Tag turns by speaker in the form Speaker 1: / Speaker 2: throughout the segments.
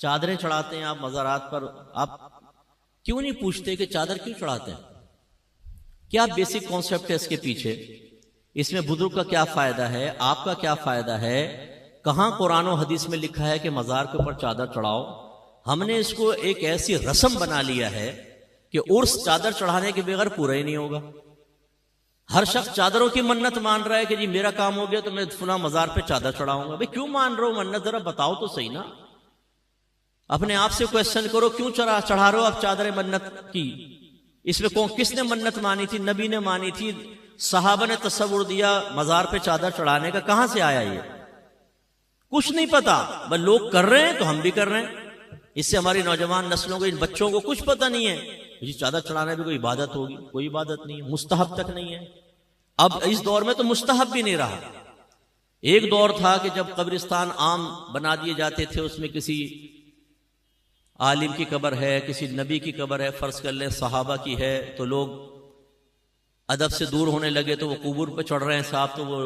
Speaker 1: چادریں چڑھاتے ہیں آپ مزارات پر، آپ کیوں نہیں پوچھتے کہ چادر کیوں چڑھاتے ہیں؟ کیا بیسک کانسیپٹ ہے اس کے پیچھے؟ اس میں بزرگ کا کیا فائدہ ہے، آپ کا کیا فائدہ ہے؟ کہاں قرآن و حدیث میں لکھا ہے کہ مزار کے اوپر چادر چڑھاؤ؟ ہم نے اس کو ایک ایسی رسم بنا لیا ہے کہ عرس چادر چڑھانے کے بغیر پورا ہی نہیں ہوگا۔ ہر شخص چادروں کی منت مان رہا ہے کہ جی میرا کام ہو گیا تو میں فلاں مزار پہ چادر چڑھاؤں گا۔ بھئی کیوں مان رہے ہو منت؟ ذرا بتاؤ تو صحیح نا، اپنے آپ سے کویسچن کرو، کیوں چڑھا رہے ہو آپ چادر منت کی؟ اس میں کس نے منت مانی تھی؟ نبی نے مانی تھی؟ صحابہ نے تصور دیا مزار پہ چادر چڑھانے کا؟ کہاں سے آیا یہ؟ کچھ نہیں پتا، بس لوگ کر رہے ہیں تو ہم بھی کر رہے ہیں۔ اس سے ہماری نوجوان نسلوں کو، ان بچوں کو کچھ پتہ نہیں ہے یہ چادر چڑھانے بھی کوئی عبادت ہوگی، کوئی عبادت نہیں ہے، مستحب تک نہیں ہے۔ اب اس دور میں تو مستحب بھی نہیں رہا۔ ایک دور تھا کہ جب قبرستان عام بنا دیے جاتے تھے، اس میں کسی عالم کی قبر ہے، کسی نبی کی قبر ہے، فرض کر لیں صحابہ کی ہے، تو لوگ ادب سے دور ہونے لگے تو وہ قبور پہ چڑھ رہے ہیں صاحب، تو وہ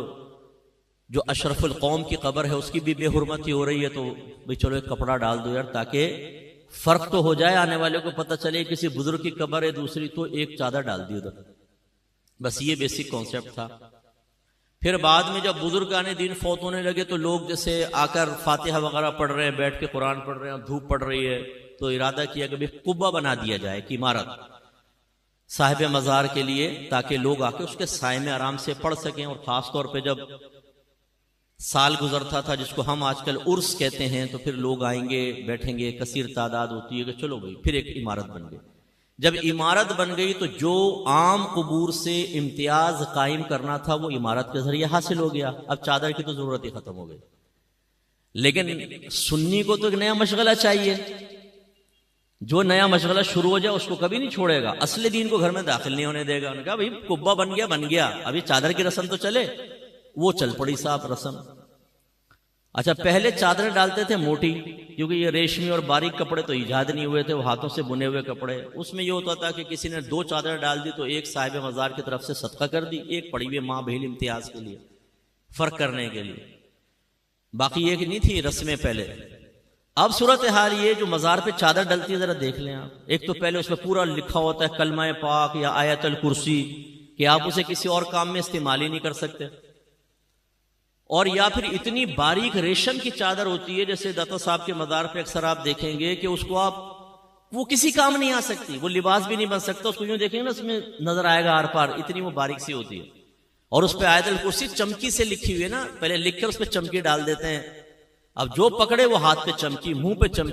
Speaker 1: جو اشرف القوم کی قبر ہے اس کی بھی بے حرمتی ہو رہی ہے، تو بھئی چلو ایک کپڑا ڈال دو یار، تاکہ فرق تو ہو جائے، آنے والے کو پتہ چلے کسی بزرگ کی قبر ہے دوسری، تو ایک چادر ڈال دی ادھر۔ بس یہ بیسک کانسیپٹ تھا۔ پھر بعد میں جب بزرگان دین فوت ہونے لگے تو لوگ جیسے آ کر فاتحہ وغیرہ پڑھ رہے ہیں، بیٹھ کے قرآن پڑھ رہے ہیں، دھوپ پڑ رہی ہے، تو ارادہ کیا کہ قبہ بنا دیا جائے کہ عمارت صاحب مزار کے لیے، تاکہ لوگ آ کے اس کے سائے میں آرام سے پڑھ سکیں۔ اور خاص طور پہ جب سال گزرتا تھا جس کو ہم آج کل عرس کہتے ہیں، تو پھر لوگ آئیں گے، بیٹھیں گے، کثیر تعداد ہوتی ہے کہ چلو بھائی پھر ایک عمارت بن گئی۔ جب عمارت بن گئی تو جو عام قبور سے امتیاز قائم کرنا تھا وہ عمارت کے ذریعے حاصل ہو گیا۔ اب چادر کی تو ضرورت ہی ختم ہو گئی۔ لیکن سنی کو تو ایک نیا مشغلہ چاہیے، جو نیا مشغلہ شروع ہو جائے اس کو کبھی نہیں چھوڑے گا، اصل دین کو گھر میں داخل نہیں ہونے دے گا۔ انہوں نے کہا بھائی قبہ بن گیا، ابھی چادر کی رسم تو چلے۔ وہ چل پڑی صاحب رسم۔ اچھا پہلے چادریں ڈالتے تھے موٹی، کیونکہ یہ ریشمی اور باریک کپڑے تو ایجاد نہیں ہوئے تھے، وہ ہاتھوں سے بنے ہوئے کپڑے۔ اس میں یہ ہوتا تھا کہ کسی نے 2 چادریں ڈال دی تو ایک صاحب مزار کی طرف سے صدقہ کر دی، ایک پڑی ہوئی ماں بہن امتیاز کے لیے، فرق کرنے کے لیے۔ باقی ایک نہیں تھی رسمیں پہلے۔ اب صورتحال یہ جو مزار پہ چادر ڈلتی ہے ذرا دیکھ لیں آپ۔ ایک تو پہلے اس میں پورا لکھا ہوتا ہے کلمہ پاک یا آیت الکرسی، کہ آپ اسے کسی اور کام میں استعمال ہی نہیں کر سکتے، اور یا پھر اتنی باریک ریشم کی چادر ہوتی ہے، جیسے داتا صاحب کے مزار پہ اکثر آپ دیکھیں گے کہ اس کو وہ کسی کام نہیں آ سکتی، وہ لباس بھی نہیں بن سکتا، اس کو یوں دیکھیں گے نا اس میں نظر آئے گا آر پار، اتنی وہ باریک سی ہوتی ہے۔ اور اس پہ آیت الکرسی چمکی سے لکھی ہوئی ہے نا، پہلے لکھ کر اس پہ چمکی ڈال دیتے ہیں، اب جو پکڑے وہ ہاتھ پہ چمکی، منہ پہ چمکی۔